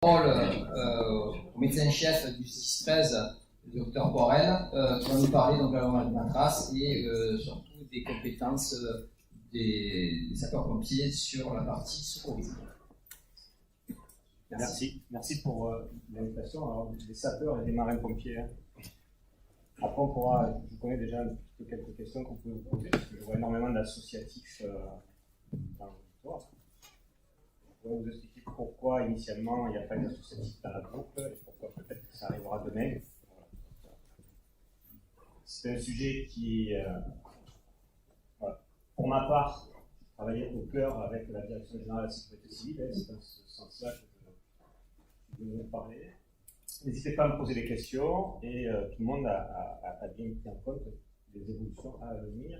parole au médecin-chef du 613, le docteur Borel, qui va nous parler donc de la matras et surtout des compétences des sapeurs-pompiers sur la partie secourisme. Merci pour l'invitation. Alors, des sapeurs et des marins-pompiers. Après, on pourra, je connais déjà quelques questions qu'on peut vous poser, parce que je vois énormément d'associatifs dans l'auditoire. Je vais vous expliquer pourquoi, initialement, il n'y a pas d'associatif dans la boucle, et pourquoi peut-être que ça arrivera demain. Voilà. C'est un sujet qui, voilà. Pour ma part, travailler au cœur avec la Direction générale de la sécurité civile, c'est dans ce sens-là que je vais vous parler. N'hésitez pas à me poser des questions et tout le monde a bien pris en compte les évolutions à venir,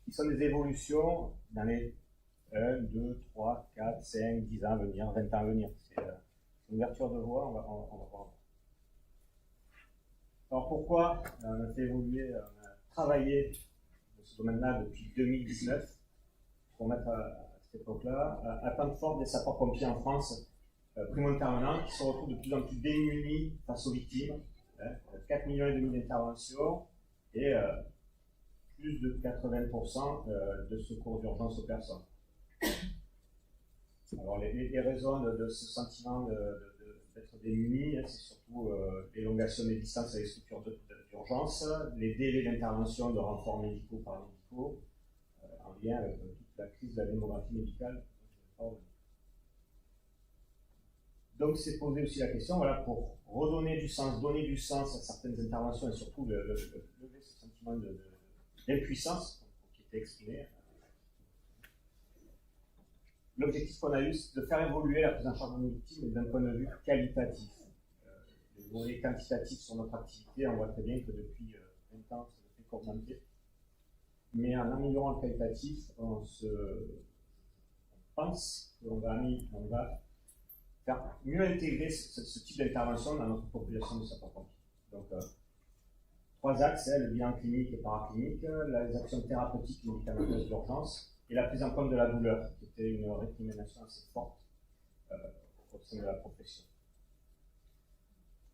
qui sont des évolutions dans les 1, 2, 3, 4, 5, 10 ans à venir, 20 ans à venir. C'est une ouverture de voie, on va voir. Alors pourquoi on a fait évoluer, on a travaillé dans ce domaine-là depuis 2019, pour mettre à cette époque-là, attente forte des sapeurs-pompiers en France, primo intervenants, qui se retrouvent de plus en plus démunis face aux victimes, 4,5 millions d'interventions et plus de 80% de secours d'urgence aux personnes. Alors les raisons de ce sentiment d'être démunis, c'est surtout l'élongation des distances avec les structures d'urgence, les délais d'intervention de renforts médicaux paramédicaux, en lien avec toute la crise de la démographie médicale. Donc c'est poser aussi la question, voilà, pour redonner du sens, donner du sens à certaines interventions et surtout lever ce sentiment d'impuissance qui était exprimé. L'objectif qu'on a eu, c'est de faire évoluer la prise en charge de nos victimes d'un point de vue qualitatif. Les volets quantitatifs sur notre activité, on voit très bien que depuis 20 ans, ça ne fait qu'augmenter. Mais en améliorant le qualitatif, on pense qu'on va faire mieux intégrer ce type d'intervention dans notre population de sapeurs-pompiers. Donc, 3 axes, le bilan clinique et paraclinique, les actions thérapeutiques et médicamenteuses d'urgence, et la prise en compte de la douleur, qui était une récrimination assez forte au sein de la profession.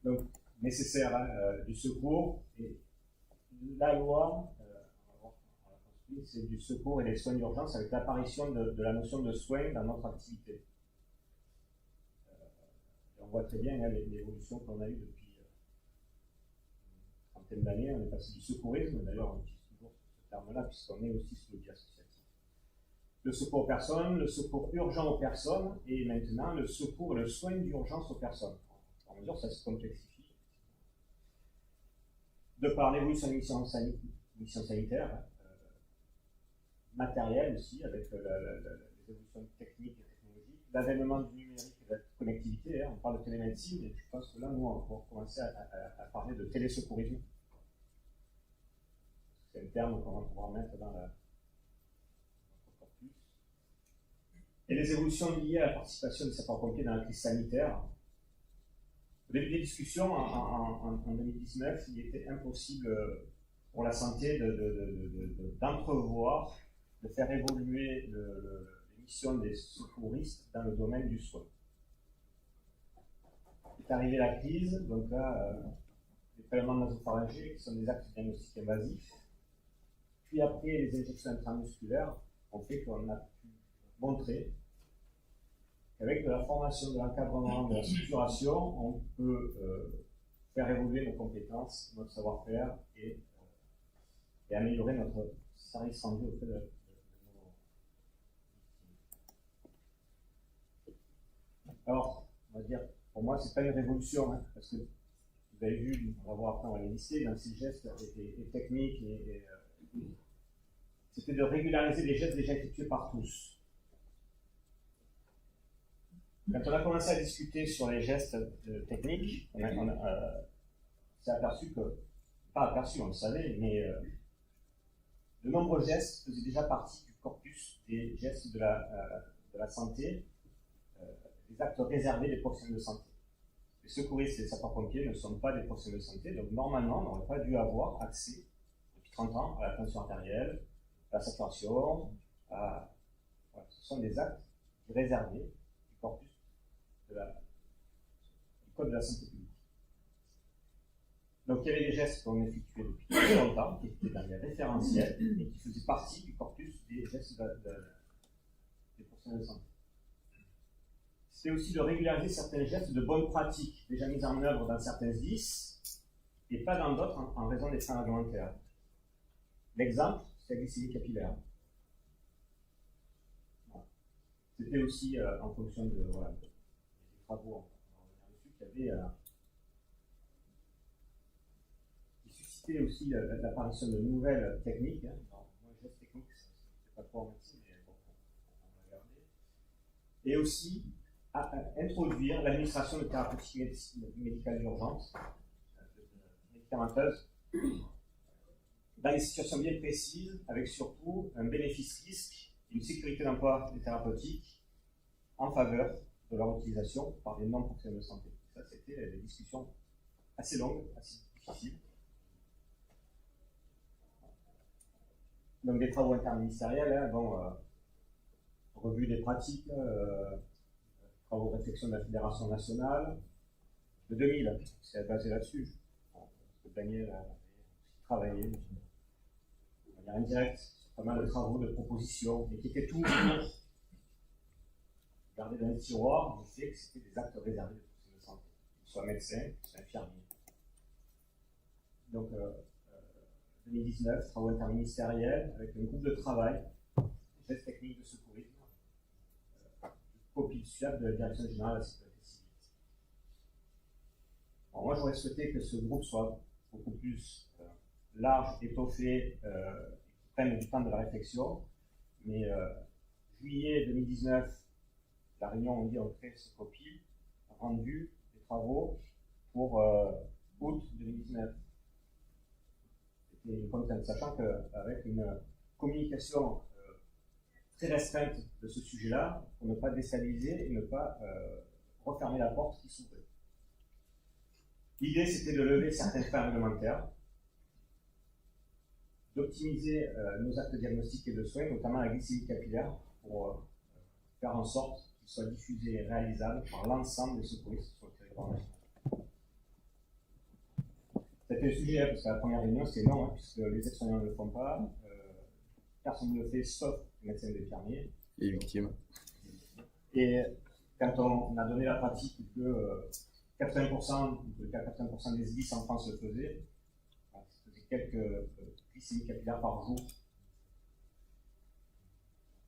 Donc, nécessaire du secours, et la loi, c'est du secours et des soins d'urgence avec l'apparition de la notion de soins dans notre activité. On voit très bien l'évolution qu'on a eue depuis une trentaine d'années. On est passé du secourisme, d'ailleurs on utilise toujours ce terme-là, puisqu'on est aussi sous le biais associatif. Le secours aux personnes, le secours urgent aux personnes, et maintenant le secours et le soin d'urgence aux personnes. En mesure, ça se complexifie. De par l'évolution des missions sanitaires, matérielles aussi, avec les évolutions techniques et technologiques, l'avènement du numérique et de la connectivité, on parle de télémédecine, et je pense que là, nous, on va commencer à parler de télésecourisme. C'est un terme qu'on va pouvoir mettre dans notre corpus. Et les évolutions liées à la participation des sapeurs-pompiers dans la crise sanitaire. Au début des discussions, en 2019, il était impossible pour la santé d'entrevoir, de faire évoluer les missions des secouristes dans le domaine du soin. Est arrivée la crise, donc là, les prélèvements nasopharyngés, qui sont des actes diagnostiques invasifs, puis après les injections intramusculaires, ont fait qu'on a pu montrer qu'avec de la formation, de l'encadrement, de la structuration, on peut faire évoluer nos compétences, notre savoir-faire et améliorer notre service rendu auprès de nos victimes. Alors, on va dire, pour moi, c'est pas une révolution, hein, parce que vous avez vu, on va voir après, on va les lister, dans ces gestes et techniques, c'était de régulariser les gestes déjà effectués par tous. Quand on a commencé à discuter sur les gestes techniques, on s'est aperçu que, pas aperçu, on le savait, mais de nombreux gestes faisaient déjà partie du corpus des gestes de la santé, des actes réservés des professionnels de santé. Les secouristes et les sapeurs-pompiers ne sont pas des professionnels de santé, donc normalement, on n'aurait pas dû avoir accès, depuis 30 ans, à la tension artérielle, à la saturation, voilà, ce sont des actes réservés du corpus Code de la santé publique. Donc il y avait des gestes qu'on effectuait depuis très longtemps, qui étaient dans les référentiels et qui faisaient partie du corpus des gestes des professionnels de santé. C'est aussi de régulariser certains gestes de bonne pratique, déjà mis en œuvre dans certains SDIS, et pas dans d'autres en raison des freins réglementaires. L'exemple, c'est la glycémie capillaire. Voilà. C'était aussi en fonction de, des travaux qui suscitait aussi l'apparition de nouvelles techniques. Hein. Alors, moi, gestes techniques, c'est pas trop en médecine, mais bon, on va regarder. Et aussi à introduire l'administration de thérapeutiques médicales d'urgence, médicamenteuses, dans des situations bien précises, avec surtout un bénéfice-risque, une sécurité d'emploi des thérapeutiques en faveur de leur utilisation par des non-professionnels de santé. Ça, c'était des discussions assez longues, assez difficiles. Donc des travaux interministériels, hein, revue des pratiques, travaux de réflexion de la Fédération nationale, de 2000, c'est basé là-dessus. Daniel a travaillé de manière indirecte sur pas mal de travaux, de propositions, mais qui étaient toujours gardés dans les tiroirs, du fait que c'était des actes réservés de professionnels de santé, qu'ils soient médecins, qu'ils soient infirmiers. Donc, 2019, travaux interministériels, avec un groupe de travail, gestes techniques de secourisme, copie de la Direction générale de la sécurité civile. Alors moi, j'aurais souhaité que ce groupe soit beaucoup plus large, étoffé, qui prenne du temps de la réflexion. Mais juillet 2019, la réunion, on dit, on crée ce copie, rendu des travaux pour août 2019. C'était une contrainte, sachant qu'avec une communication très restreinte de ce sujet-là, pour ne pas déstabiliser et ne pas refermer la porte qui s'ouvrait. L'idée, c'était de lever certains freins réglementaires, d'optimiser nos actes diagnostiques et de soins, notamment la glycémie capillaire, pour faire en sorte qu'ils soient diffusés et réalisables par l'ensemble des secouristes sur le territoire national. C'était le sujet, parce qu'à la première réunion, c'était non, hein, puisque les aides-soignants ne le font pas, personne ne le fait, sauf les médecins et les infirmiers. Et victimes. Et quand on a donné la pratique que 80% des SDIS en France le faisaient, c'était quelques glycémies capillaires par jour.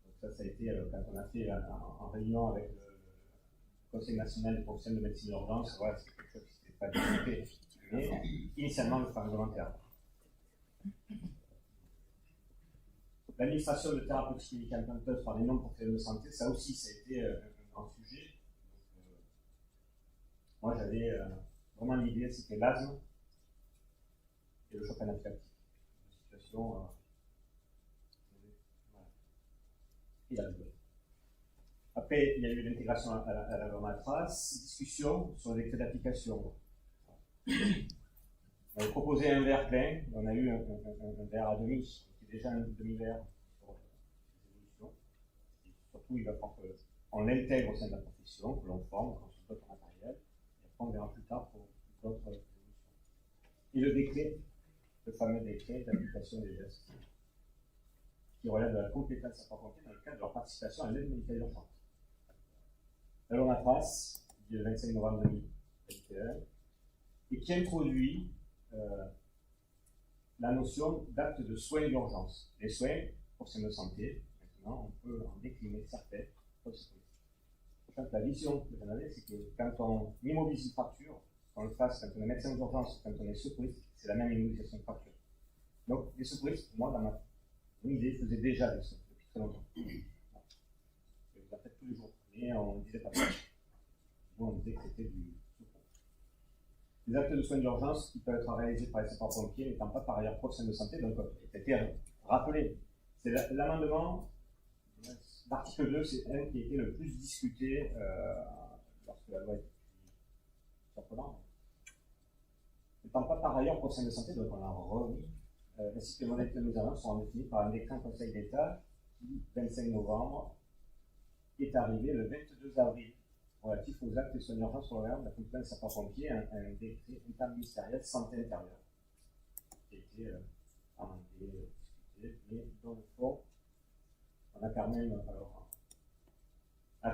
Donc ça a été, quand on a fait en réunion avec le Conseil national des professionnels de médecine d'urgence, voilà, c'est quelque chose qui n'était pas discuté, mais initialement le frein réglementaire. L'administration de thérapeutiques médicamenteuses par les non-professionnels de santé, ça aussi, ça a été un grand sujet. Moi, j'avais vraiment l'idée, c'était l'asthme et le choc anaphylactique. Une situation. Voilà. Et la douleur. Après, il y a eu l'intégration à la loi trace, discussion sur les décrets d'application. On avait proposé un verre plein, on a eu un verre à demi, qui est déjà un demi-verre sur les évolutions. Et surtout, il va falloir qu'on l'intègre au sein de la profession, que l'on forme, qu'on se dote en matériel. On verra plus tard pour d'autres évolutions. Et le décret, le fameux décret d'application des gestes, qui relève de la compétence sapeurs-pompiers dans le cadre de leur participation à l'aide médicale d'urgence. La loi Matras, du 25 novembre 2021, et qui introduit la notion d'acte de soins d'urgence. Les soins, professionnels de santé, maintenant, on peut en décliner certains. La vision que j'en avais, c'est que quand on immobilise une fracture, qu'on le fasse quand on est médecin d'urgence, quand on est secouriste, c'est la même immobilisation de fracture. Donc, les secouristes, pour moi, dans ma idée, faisaient déjà des soins depuis très longtemps. Je les ai fait tous les jours, mais on ne disait pas ça. Nous, on disait que c'était du secours. Les actes de soins d'urgence qui peuvent être réalisés par les sapeurs-pompiers n'étant pas par ailleurs professionnels de santé, donc c'était rappelé. C'est l'amendement. L'article 2, c'est un qui a été le plus discuté lorsque la loi a été surprenante. N'étant pas par ailleurs professionnel de santé, donc on l'a remis, ainsi que les modalités de mise en œuvre seront définies par un décret en Conseil d'État qui, 25 novembre, est arrivé le 22 avril relatif aux actes et soins d'urgence sur l'organe de la compétence des sapeurs-pompiers, un décret interministériel santé intérieure, qui a été amendé, discuté, mais dans le fond, on a quand même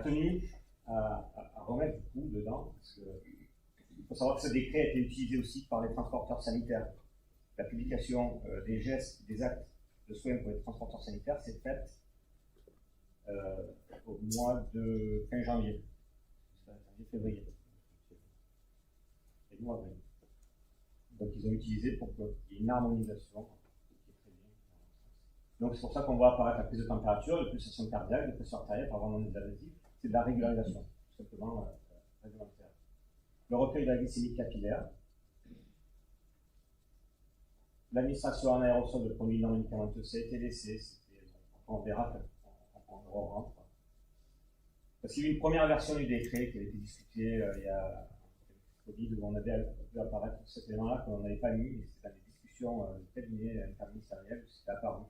tenu à remettre du coup dedans, parce qu'il faut savoir que ce décret a été utilisé aussi par les transporteurs sanitaires. La publication des gestes, des actes de soins pour les transporteurs sanitaires s'est faite au mois de fin janvier, février. Et mois avril. Donc ils ont utilisé pour qu'il y ait une harmonisation qui est très bien. Donc c'est pour ça qu'on voit apparaître la prise de température, les pulsations cardiaques, les pressions artérielles, par vraiment des adhésifs. C'est de la régularisation, tout simplement réglementaire. Le recueil de la glycémie capillaire. L'administration en aérosol de produits non médicamenteux, ça a été laissé. On verra qu'on rentre. Parce qu'il y a eu une première version du décret qui a été discutée il y a Covid, où on avait vu apparaître cet élément-là qu'on n'avait pas mis, mais c'était dans les discussions du cabinet interministériel où c'était apparu.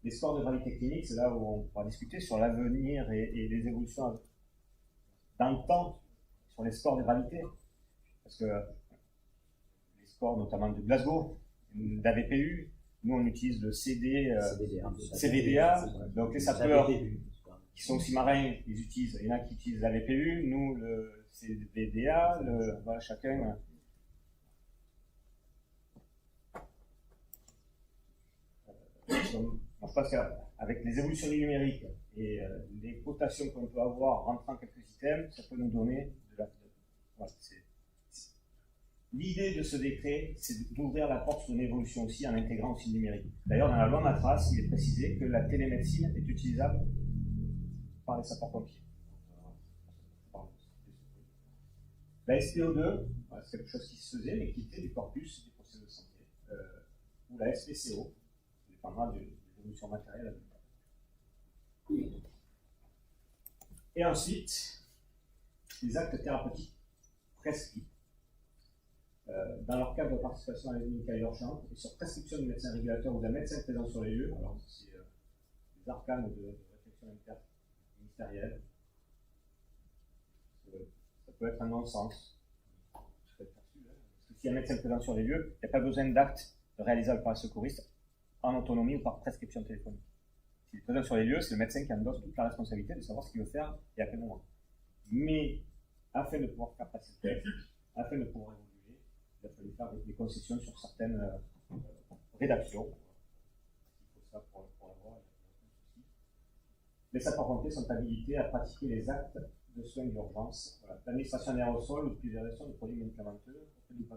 Les scores de gravité clinique, c'est là où on pourra discuter sur l'avenir et les évolutions dans le temps sur les scores de gravité. Parce que les scores, notamment de Glasgow, d'AVPU, nous on utilise le CVDA, donc les sapeurs qui sont aussi marins, ils utilisent, il y en a qui utilisent l'AVPU, nous le CVDA, voilà, chacun. Je pense qu'avec les évolutions du numérique et les cotations qu'on peut avoir rentrant quelques items, ça peut nous donner de la. Voilà, l'idée de ce décret, c'est d'ouvrir la porte sur une évolution aussi en intégrant aussi le numérique. D'ailleurs, dans la loi Matras, il est précisé que la télémédecine est utilisable par les sapeurs-pompiers. La SPO2, c'est quelque chose qui se faisait, mais qui était du corpus des procédures de santé, ou la SPCO, ça dépendra de l'évolution matérielle. Et ensuite, les actes thérapeutiques prescrits. Dans leur cadre de participation à l'aide médicale urgente et sur prescription du médecin régulateur ou d'un médecin présent sur les lieux, alors c'est des arcanes de réflexion interministérielle. Ça peut être un non-sens. Parce que si un médecin présent sur les lieux, il n'y a pas besoin d'acte réalisable par un secouriste en autonomie ou par prescription téléphonique. S'il est présent sur les lieux, c'est le médecin qui endosse toute la responsabilité de savoir ce qu'il veut faire et à quel moment. Mais afin de pouvoir faire passer le texte, afin de pouvoir évoluer, il a fallu faire des concessions sur certaines rédactions. Il faut ça pour l'avoir. Les sapeurs-pompiers sont habilités à pratiquer les actes de soins d'urgence. Voilà. L'administration d'aérosol ou de pulvérisation de produits médicamenteux auprès d'une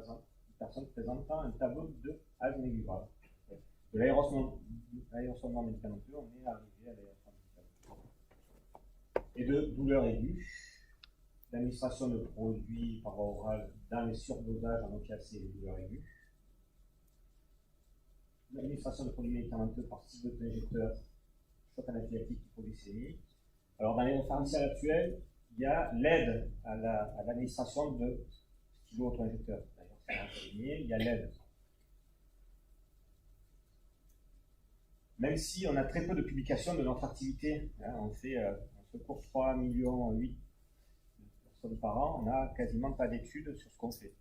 personne présentant un tableau de asthme aigu grave. De l'aérosol non médicamenteux, on est arrivé à l'aérosol médicamenteux. Et de douleurs aiguës. L'administration de produits par voie orale dans les surdosages en opiacés et les douleurs aiguës. L'administration de produits médicamenteux par style d'auto-injecteur, choc anaphylactique, hypoglycémie. Alors, dans les référentiels actuels, il y a l'aide à l'administration de stylos auto-injecteurs. D'ailleurs, c'est renseigné, il y a l'aide. Même si on a très peu de publications de notre activité, hein, on secourt 3,8 millions par an, on n'a quasiment pas d'études sur ce qu'on fait.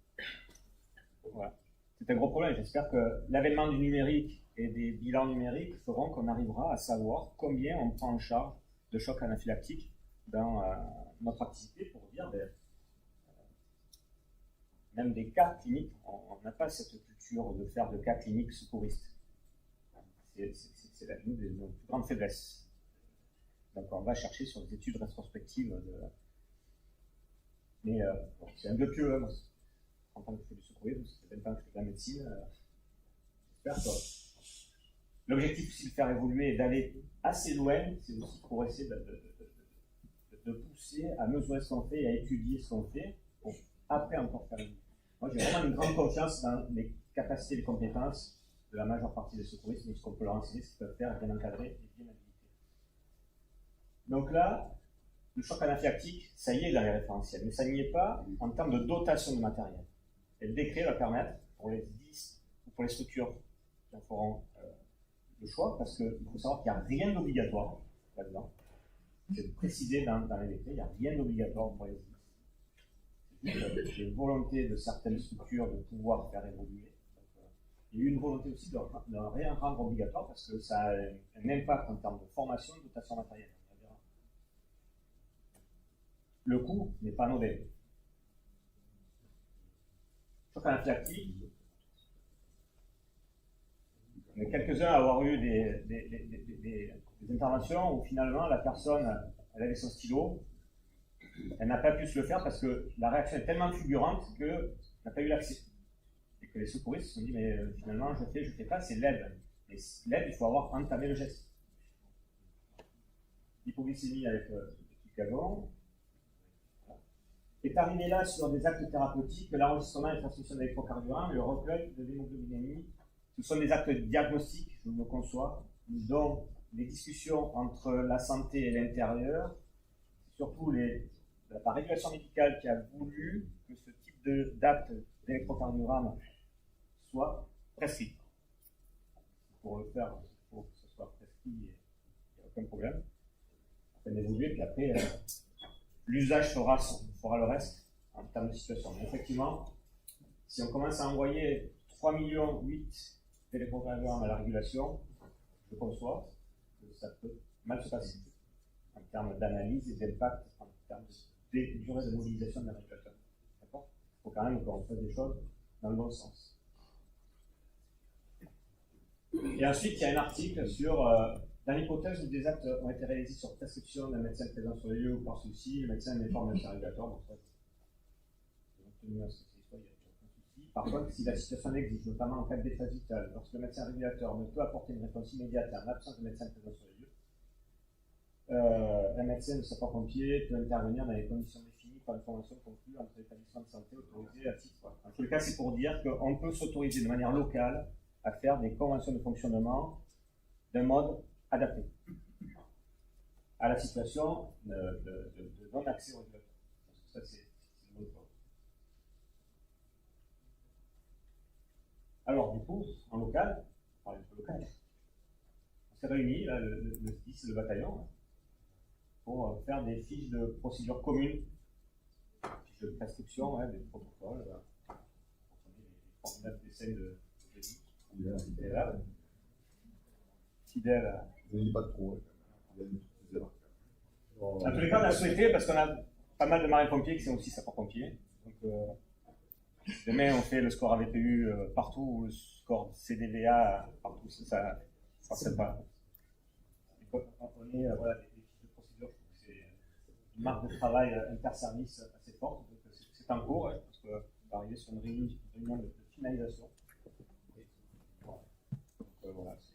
Voilà. C'est un gros problème. J'espère que l'avènement du numérique et des bilans numériques feront qu'on arrivera à savoir combien on prend en charge de choc anaphylactique dans notre activité pour dire, même des cas cliniques, on n'a pas cette culture de faire de cas cliniques secouristes. C'est l'une de nos plus grandes faiblesses. Donc on va chercher sur des études rétrospectives mais bon, c'est un peu pieux, hein. 30 ans que je fais du secourisme, ça fait 20 ans que je fais de la médecine. J'espère que l'objectif aussi de faire évoluer et d'aller assez loin, c'est aussi pour essayer de pousser à mesurer ce qu'on fait et à étudier ce qu'on fait pour après encore faire évoluer. Moi j'ai vraiment une grande confiance dans les capacités et les compétences de la majeure partie des secouristes, mais ce qu'on peut leur enseigner, ce qu'ils peuvent faire est bien encadré et bien habilité. Donc là, le choc anaphylactique, ça y est dans les référentiels, mais ça n'y est pas en termes de dotation de matériel. Et le décret va permettre, pour les 10 ou pour les structures qui en feront le choix, parce qu'il faut savoir qu'il n'y a rien d'obligatoire là-dedans. c'est précisé dans les décrets, il n'y a rien d'obligatoire pour les SDIS. C'est une volonté de certaines structures de pouvoir faire évoluer. Il y a eu une volonté aussi de rien rendre obligatoire parce que ça a un impact en termes de formation, de dotation matérielle. Le coût n'est pas anodin. Choc anaphylactique, on est quelques-uns à avoir eu des interventions où finalement la personne, elle avait son stylo, elle n'a pas pu se le faire parce que la réaction est tellement fulgurante qu'elle n'a pas eu l'accès. Et que les secouristes se sont dit, mais finalement, je fais pas, c'est l'aide. Et l'aide, il faut avoir entamé le geste. L'hypoglycémie avec le petit gazon. Est arrivé là sur des actes thérapeutiques, l'enregistrement et la transmission d'électrocardiogramme, le recueil de l'hémoglobinémie. Ce sont des actes diagnostiques, je me conçois, dont les discussions entre la santé et l'intérieur, surtout la régulation médicale qui a voulu que ce type d'acte d'électrocardiogramme soit prescrit. Pour le faire, il faut que ce soit prescrit, il n'y a aucun problème. Ça fait évoluer, puis après, l'usage fera le reste en termes de situation. Mais effectivement, si on commence à envoyer 3,8 millions d'électrocardiogrammes à la régulation, je conçois que ça peut mal se passer en termes d'analyse et d'impact, en termes de durée de mobilisation de la régulation. D'accord ? Il faut quand même qu'on fasse des choses dans le bon sens. Et ensuite, il y a un article sur, dans l'hypothèse où des actes ont été réalisés sur prescription d'un médecin présent sur les lieux ou par souci, le médecin n'informe le régulateur, donc ça, c'est obtenu à ce que il n'y a aucun souci. Par contre, si la situation l'exige, notamment en cas de détresse vitale, lorsque le médecin régulateur ne peut apporter une réponse immédiate en l'absence de médecin présent sur les lieux, un médecin de sapeur-pompier peut intervenir dans les conditions définies par une convention conclue entre l'établissement de santé autorisé à titre. En tout cas, c'est pour dire qu'on peut s'autoriser de manière locale à faire des conventions de fonctionnement d'un mode adapté à la situation de non-accès au régulateur. Ça, c'est une bonne chose. Alors, du coup, en local, on s'est réunis, là, le SDIS, le bataillon, pour faire des fiches de procédure communes, fiches de prescription, des protocoles, les formulaires d'essai de fidèle. Je ne dis pas trop. En tous les cas, on a souhaité, parce qu'on a pas mal de marins-pompiers qui sont aussi sapeurs-pompiers. Donc, demain, on fait le score AVPU partout, le score CDVA partout, ça ne passe pas. On est, voilà, des fiches de procédure, c'est une marque de travail interservice assez forte. Donc, c'est en cours, je pense qu'on va arriver sur une réunion de finalisation. Voilà, il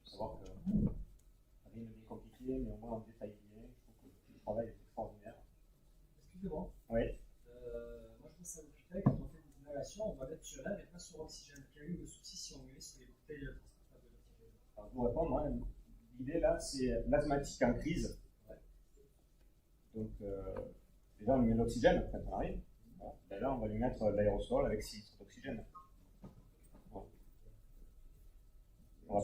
faut savoir que rien n'est compliqué, mais au moins on détaille bien. Je trouve que le travail est extraordinaire. Excusez-moi. Oui. Moi je pense à l'hôpital, quand on fait des inhalations, on va mettre sur l'air et pas sur oxygène. Quel est le souci si on met sur les bouteilles transportables d'oxygène? Alors, pour répondre, l'idée là, c'est l'asthmatique en crise. Ouais. Donc, déjà, on lui met de l'oxygène quand on arrive. Voilà. Et là, on va lui mettre de l'aérosol avec 6 litres d'oxygène. Voilà. Ouais.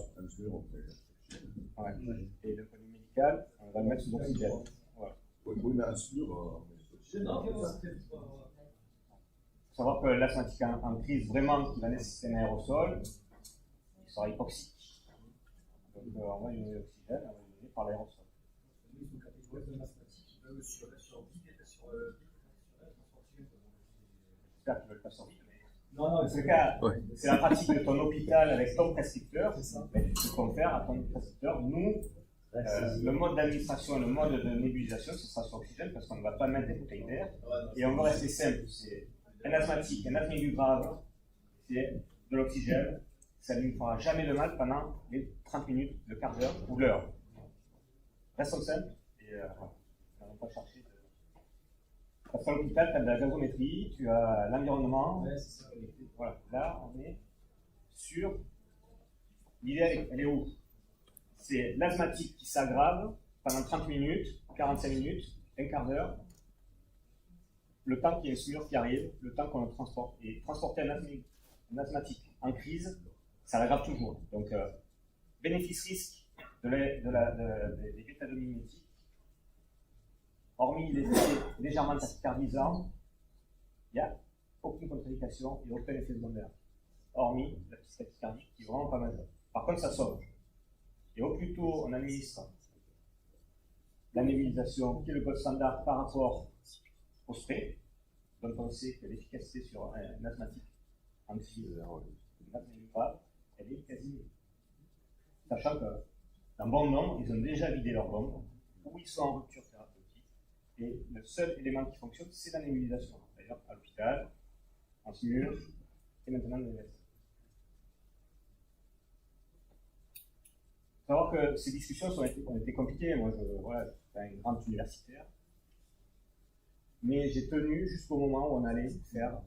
Et le point de vue médical, on va le mettre sous oxygène. Voilà. Oui, mais assure. Il faut savoir que l'asthmatique en crise, vraiment, il va nécessiter un aérosol, il sera hypoxique. Donc, on va lui donner l'oxygène, on va lui donner par l'aérosol. J'espère qu'ils veulent pas sortir. Non, c'est le cas. Ouais. C'est la pratique de ton hôpital avec ton prescripteur. Mais tu peux confère à ton prescripteur. Nous, le mode d'administration, le mode de nébulisation, ce sera sur oxygène parce qu'on ne va pas mettre des bouteilles d'air. Et on va rester simple. C'est un asthmatique, un apnée du grave, c'est de l'oxygène. Ça ne lui fera jamais de mal pendant les 30 minutes, le quart d'heure ou l'heure. Restons simples et on ne va pas chercher. Parce qu'à l'hôpital, tu as de la gazométrie, tu as l'environnement. Ouais, voilà. Là, on est sur. L'idée, elle est où? C'est l'asthmatique qui s'aggrave pendant 30 minutes, 45 minutes, un quart d'heure. Le temps qu'il y ait une sueur qui arrive, le temps qu'on le transporte. Et transporter un asthmatique en crise, ça l'aggrave toujours. Donc, bénéfice-risque des bêta-mimétiques, hormis les effets légèrement tachycardisants, il n'y a aucune contre-indication et aucun effet secondaire. Hormis la petite tachycardie qui est vraiment pas majeure. Par contre, ça sauve. Et au plus tôt on administre la nébulisation, qui est le gold standard par rapport au spray, donc on sait que l'efficacité sur un asthmatique anti-grave, elle est quasi nulle. Sachant que, dans bon nombre, ils ont déjà vidé leur bombe, ou ils sont en rupture thérapeutique, et le seul élément qui fonctionne, c'est la nébulisation. D'ailleurs, à l'hôpital, en SMUR, et maintenant dans les VS. Il faut savoir que ces discussions ont été compliquées. Moi, je suis un grand universitaire. Mais j'ai tenu jusqu'au moment où on allait faire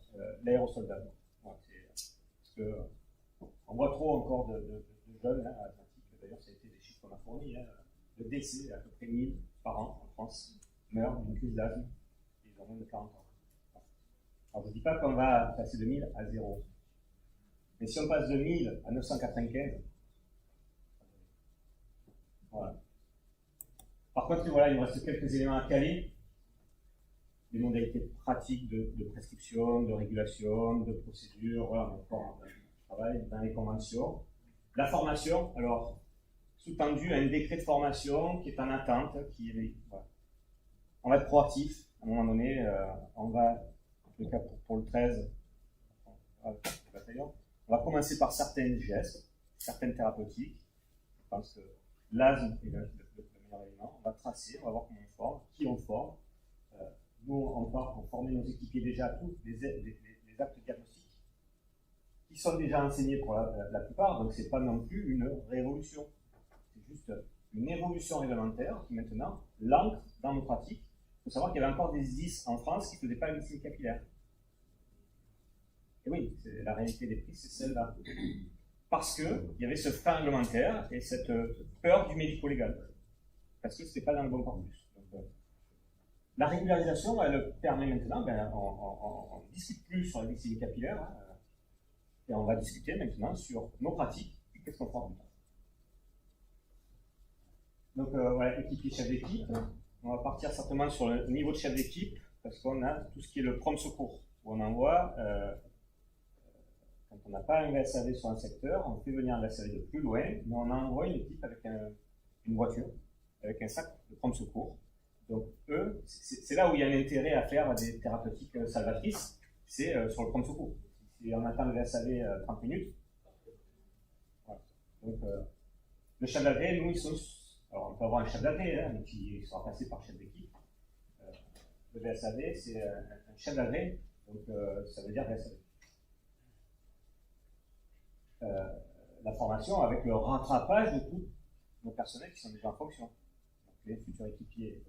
l'aérosol d'asthme. Parce qu'on voit trop encore de jeunes à l'Atlantique. D'ailleurs, ça a été des chiffres qu'on a fournis. Le décès, à peu près 1000 par an en France, meurent d'une crise d'asthme. Ils ont moins de 40 ans. Alors, je ne dis pas qu'on va passer de 1000 à 0. Mais si on passe de 1000 à 995, voilà. Par contre, voilà, il me reste quelques éléments à caler. Les modalités pratiques de prescription, de régulation, de procédure, voilà, on a encore un travail dans les conventions. La formation, alors, sous-tendu un décret de formation qui est en attente, voilà. On va être proactif, à un moment donné, on va, en tout cas pour le 13, on va commencer par certains gestes, certaines thérapeutiques. Je pense que l'asthme est le meilleur élément. On va tracer, on va voir comment on forme, qui on forme. Nous, on part pour former nos équipiers déjà à tous les actes diagnostiques qui sont déjà enseignés pour la plupart, donc ce n'est pas non plus une révolution. C'est juste une évolution réglementaire qui maintenant l'ancre dans nos pratiques. Il faut savoir qu'il y avait encore des SDIS en France qui ne faisaient pas une glycémie capillaire. Et oui, la réalité des prix, c'est celle-là. Parce qu'il y avait ce frein réglementaire et cette peur du médico-légal. Parce que ce n'était pas dans le bon corpus. Donc, la régularisation, elle permet maintenant, on ne discute plus sur la glycémie capillaire, et on va discuter maintenant sur nos pratiques et qu'est-ce qu'on forme. Donc, voilà, équipier, chef d'équipe. On va partir certainement sur le niveau de chef d'équipe, parce qu'on a tout ce qui est le prompt secours, où on envoie. Quand on n'a pas un VSAV sur un secteur, on fait venir un VSAV de plus loin, mais on envoie une équipe avec une voiture, avec un sac de prompt secours. Donc eux, c'est là où il y a un intérêt à faire des thérapeutiques salvatrices, c'est sur le prompt secours. Si on attend le VSAV 30 minutes, voilà. Donc le chef d'AV, nous, alors on peut avoir un chef d'AV, mais qui sera passé par chef d'équipe. Le VSAV, c'est un chef d'AV, donc ça veut dire VSAV. La formation avec le rattrapage de tous nos personnels qui sont déjà en fonction. Donc, les futurs équipiers,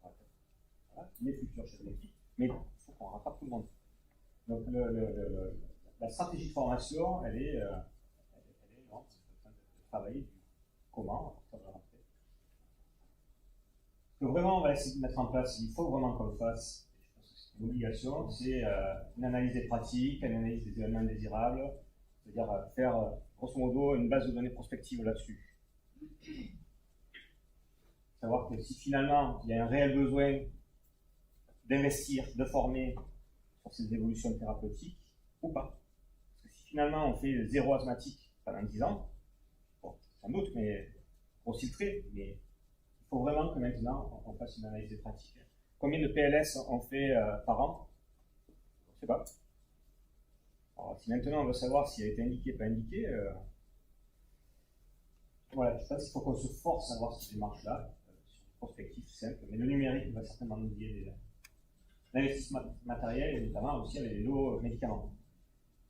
voilà, les futurs chefs d'équipe, mais il faut qu'on rattrape tout le monde. Donc la stratégie de formation, elle est énorme. On est en train de travailler du comment, à partir de la rentrée. Ce que vraiment on va essayer de mettre en place, il faut vraiment qu'on le fasse, je pense que c'est une obligation, c'est une analyse des pratiques, une analyse des événements indésirables, c'est-à-dire faire, grosso modo, une base de données prospective là-dessus. Savoir que si finalement, il y a un réel besoin d'investir, de former sur ces évolutions thérapeutiques, ou pas. Parce que si finalement, on fait zéro asthmatique pendant 10 ans, bon, sans doute, mais pour filtrer, mais il faut vraiment que maintenant, on fasse une analyse des pratiques. Combien de PLS on fait par an? Je ne sais pas. Alors, si maintenant on veut savoir s'il a été indiqué ou pas indiqué, voilà, je pense qu'il faut qu'on se force à avoir cette démarche-là, sur une perspective simple, mais le numérique va certainement nous guider déjà. L'investissement matériel et notamment aussi avec les lots médicaments.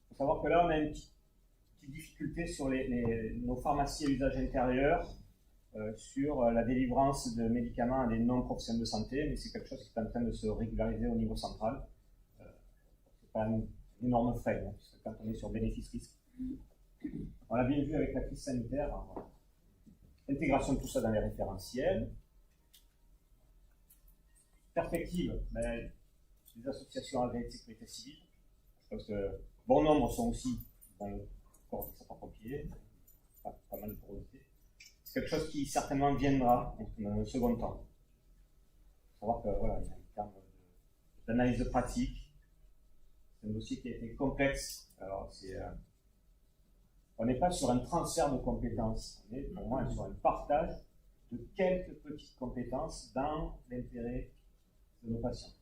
Il faut savoir que là, on a une petite difficulté sur nos pharmacies à usage intérieur, sur la délivrance de médicaments à des non-professionnels de santé, mais c'est quelque chose qui est en train de se régulariser au niveau central. C'est pas un énorme frais, hein, puisque quand on est sur bénéfice-risque. On l'a bien vu avec la crise sanitaire, hein, voilà. Intégration de tout ça dans les référentiels. Perspective, les associations agréées de sécurité civile. Je pense que bon nombre sont aussi dans le corps des sapeurs-pompiers, pas mal de porosité. c'est quelque chose qui certainement viendra dans un second temps. Il faut savoir que voilà, il y a un terme d'analyse de pratique. C'est un dossier qui a été complexe. Alors, on n'est pas sur un transfert de compétences, on est pour moi sur un partage de quelques petites compétences dans l'intérêt de nos patients.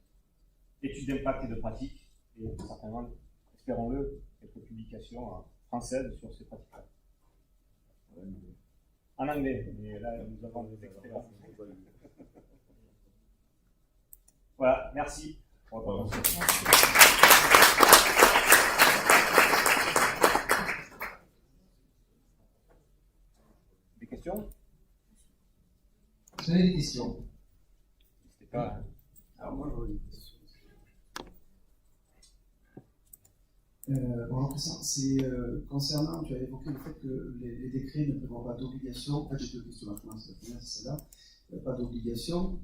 Études d'impact et de pratique, et certainement, espérons-le, quelques publications françaises sur ces pratiques-là. En anglais, mais là nous avons des experts. Voilà, merci pour votre attention. Des questions? Vous avez des questions? N'hésitez pas. Alors moi j'aurais une question. Bonjour Christian, c'est concernant, tu as évoqué le fait que les décrets ne prévoient pas d'obligation, en fait j'ai deux questions, la première c'est celle-là, pas d'obligation,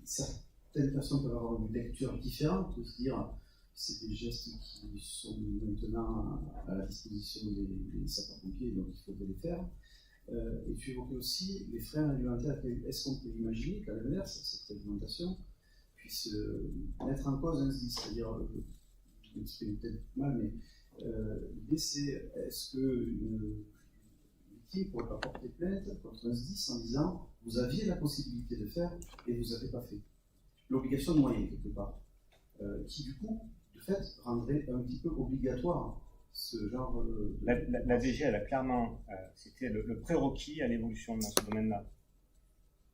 certaines personnes peuvent avoir une lecture différente, de se dire c'est des gestes qui sont maintenant à la disposition des sapeurs-pompiers, donc il faudrait les faire. Et tu évoquais aussi les freins réglementaires. Est-ce qu'on peut imaginer qu'à l'inverse, cette réglementation puisse mettre en cause un SDIS, c'est-à-dire, je m'exprime peut-être mal, mais l'idée c'est est-ce qu'une victime ne pourrait pas porter plainte contre un SDIS en disant vous aviez la possibilité de faire et vous n'avez pas fait. L'obligation de moyens quelque part, qui du coup, de fait, rendrait un petit peu obligatoire ce genre de... La DG, elle a clairement, c'était le prérequis à l'évolution dans ce domaine-là.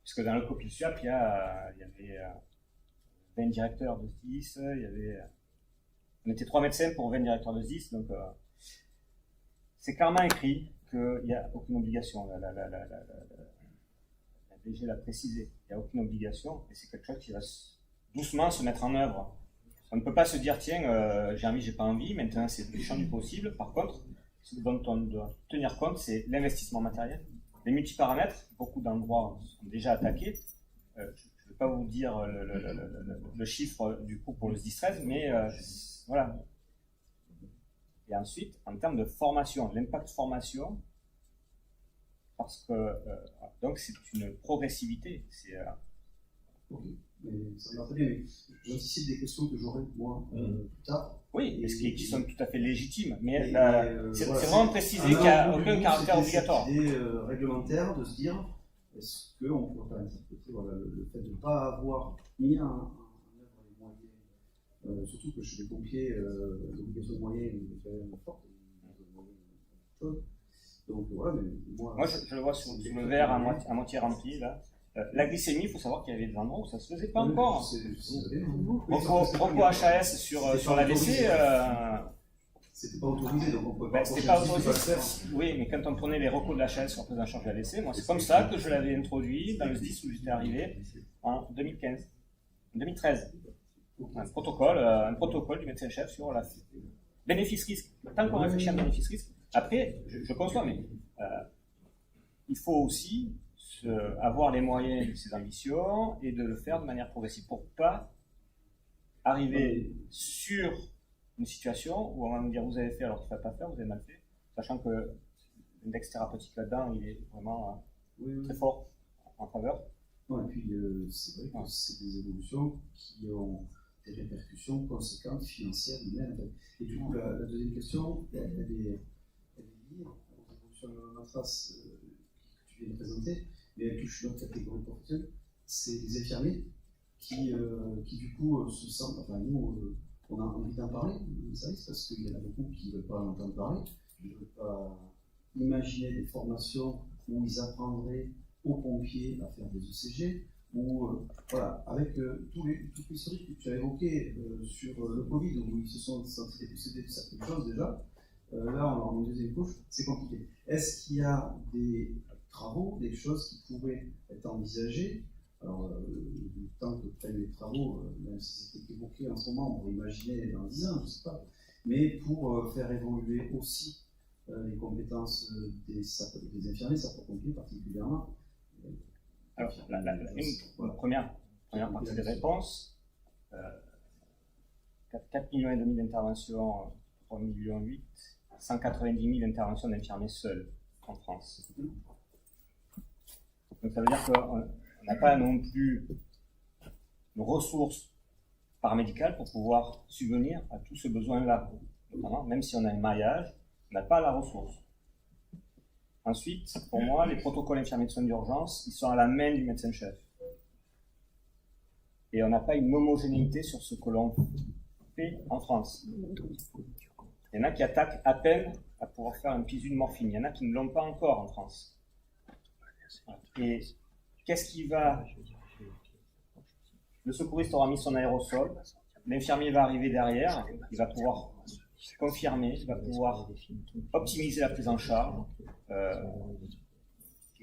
Parce que dans le copil SUAP, il y avait 20 directeurs de SDIS, on était 3 médecins pour 20 directeurs de SDIS, donc c'est clairement écrit qu'il n'y a aucune obligation. La DG l'a précisé, il n'y a aucune obligation, et c'est quelque chose qui va doucement se mettre en œuvre. On ne peut pas se dire, tiens, j'ai envie, j'ai pas envie, maintenant c'est le champ du possible. Par contre, ce dont on doit tenir compte, c'est l'investissement matériel. Les multiparamètres, beaucoup d'endroits sont déjà attaqués. Je ne vais pas vous dire le chiffre du coût pour le SDIS 13, mais voilà. Et ensuite, en termes de formation, l'impact formation, parce que donc c'est une progressivité. Ok, mais ça va très bien, mais j'anticipe des questions que j'aurai moi plus tard. Oui, mais qui sont tout à fait légitimes, mais c'est voilà, vraiment précisé qu'il n'y a aucun caractère obligatoire. C'est l'idée réglementaire de se dire, est-ce qu'on ne peut pas interpréter voilà, le fait de ne pas avoir mis en œuvre les moyens, surtout que chez les pompiers, l'obligation de moyens est quand même forte, donc voilà, mais moi je le vois sur le verre à moitié rempli, là. La glycémie, il faut savoir qu'il y avait des endroits où ça ne se faisait pas encore. Repos HAS sur l'AVC. C'était pas autorisé, donc on peut pas. C'était pas autorisé. Oui, mais quand on prenait les recours de la HAS sur la prise en charge de l'AVC, moi c'est comme ça que je l'avais introduit dans le SDIS où j'étais arrivé en 2013. Un protocole du médecin-chef sur la bénéfice-risque. Tant qu'on réfléchit à bénéfice-risque, après, je conçois, mais il faut aussi avoir les moyens de ses ambitions et de le faire de manière progressive pour ne pas arriver sur une situation où on va nous dire vous avez fait alors qu'il ne faut pas faire, vous avez mal fait, sachant que l'index thérapeutique là-dedans il est vraiment très fort en faveur. Ouais, et puis c'est vrai que c'est des évolutions qui ont des répercussions conséquentes financières humaines. Et du coup la deuxième question, elle est liée aux évolutions de la trace que tu viens de présenter. Mais elle touche notre catégorie professionnelle, c'est les infirmiers qui du coup se sentent, enfin nous on a envie d'en parler, vous savez, parce qu'il y en a beaucoup qui ne veulent pas en entendre parler, qui ne veulent pas imaginer des formations où ils apprendraient aux pompiers à faire des ECG, ou voilà, avec tout l'historique que tu as évoqué sur le Covid, où ils se sont sentis dépossédés de certaines choses déjà, là on a une deuxième couche, c'est compliqué. Est-ce qu'il y a des travaux, des choses qui pourraient être envisagées? Alors, le temps que prennent les travaux, même si c'était évoqué en ce moment, on pourrait imaginer dans 10 ans, je ne sais pas, mais pour faire évoluer aussi les compétences des infirmiers, sapeurs-pompiers particulièrement. Alors, la première partie des réponses, 4,5 millions d'interventions, 3,8 millions, 190 000 interventions d'infirmiers seuls en France. Donc ça veut dire qu'on n'a pas non plus de ressources paramédicales pour pouvoir subvenir à tout ce besoin-là. Notamment, même si on a un maillage, on n'a pas la ressource. Ensuite, pour moi, les protocoles infirmiers de soins d'urgence, ils sont à la main du médecin-chef. Et on n'a pas une homogénéité sur ce que l'on fait en France. Il y en a qui attaquent à peine à pouvoir faire un PISU de morphine. Il y en a qui ne l'ont pas encore en France. Et qu'est-ce qui va... Le secouriste aura mis son aérosol, l'infirmier va arriver derrière, il va pouvoir confirmer, il va pouvoir optimiser la prise en charge.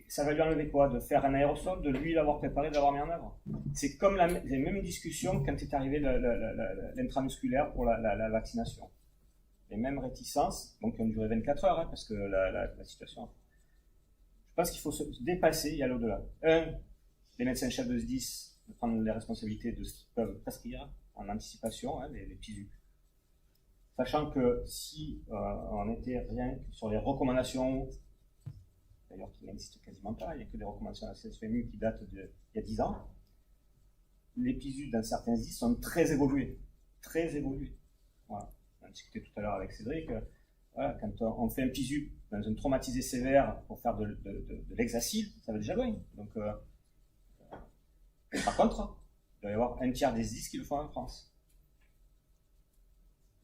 Ça va lui enlever quoi? De faire un aérosol, de lui l'avoir préparé, de l'avoir mis en œuvre. C'est comme la même discussion quand est arrivé l'intramusculaire pour la vaccination. Les mêmes réticences, donc qui ont duré 24 heures, parce que la situation... Je pense qu'il faut se dépasser et aller au-delà. Les médecins-chefs de SDIS de prendre les responsabilités de ce qu'ils peuvent prescrire en anticipation, les PISU. Sachant que si on était rien que sur les recommandations, d'ailleurs qui n'existent quasiment pas, il n'y a que des recommandations de la CSFMU qui datent d'il y a 10 ans, les PISU dans certains SDIS sont très évolués. Très évolués. Voilà. On a discuté tout à l'heure avec Cédric. Voilà, quand on fait un PISU dans un traumatisé sévère pour faire de l'hexacil, ça va déjà loin. Donc, par contre, il doit y avoir un tiers des SDIS qui le font en France.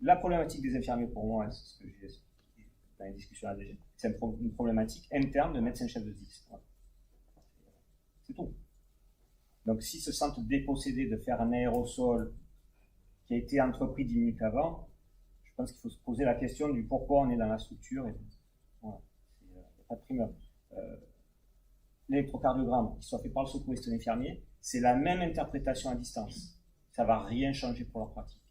La problématique des infirmiers, pour moi, c'est ce que j'ai expliqué dans les discussions à DG, c'est une problématique interne de médecin-chef de SDIS. Voilà. C'est tout. Donc, s'ils se sentent dépossédés de faire un aérosol qui a été entrepris 10 minutes avant, je pense qu'il faut se poser la question du pourquoi on est dans la structure. Et voilà. Il n'y a pas de primeur. L'électrocardiogramme, qui soit fait par le secouriste et l'infirmier, c'est la même interprétation à distance. Ça ne va rien changer pour leur pratique.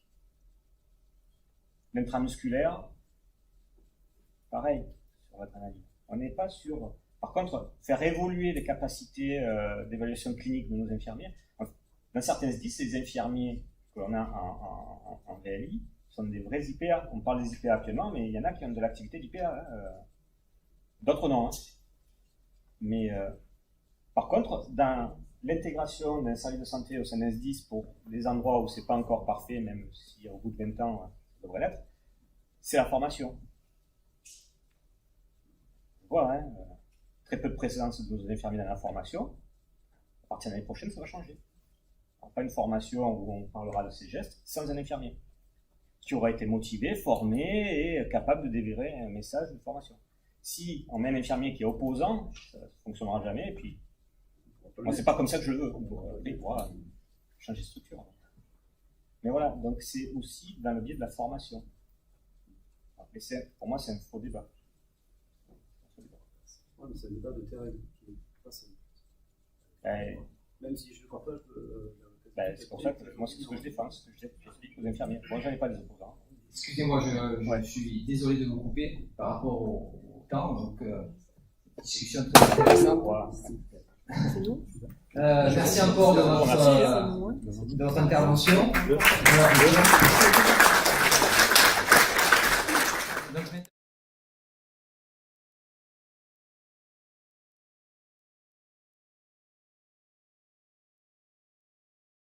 L'intramusculaire, pareil, sur l'adrénaline. On n'est pas sur... Par contre, faire évoluer les capacités d'évaluation clinique de nos infirmiers, dans certains SDIS, les infirmiers qu'on a en VLI sont des vrais IPA. On parle des IPA actuellement, mais il y en a qui ont de l'activité d'IPA. D'autres non. Mais par contre, dans l'intégration d'un service de santé au sein d'un SDIS pour des endroits où c'est pas encore parfait, même si au bout de 20 ans, ça devrait l'être, c'est la formation. Voilà, très peu de présence de nos infirmiers dans la formation. À partir de l'année prochaine, ça va changer. Alors, pas une formation où on parlera de ces gestes sans un infirmier qui aura été motivé, formé et capable de délivrer un message de formation. Si on met un infirmier qui est opposant, ça ne fonctionnera jamais. Et puis, moi, c'est pas comme ça que je le veux. Voilà, changer de structure. Mais voilà, donc c'est aussi dans le biais de la formation. Mais pour moi, c'est un faux débat. Ouais, mais c'est un débat de terrain qui n'est pas simple. Même si je ne crois pas, c'est pour ça que moi, c'est ce que je défends, ce que j'explique aux infirmiers. Moi, j'en ai pas des opposants. Excusez-moi, je suis désolé de vous couper par rapport au temps, donc discussion très intéressante. Voilà. Merci encore de votre intervention.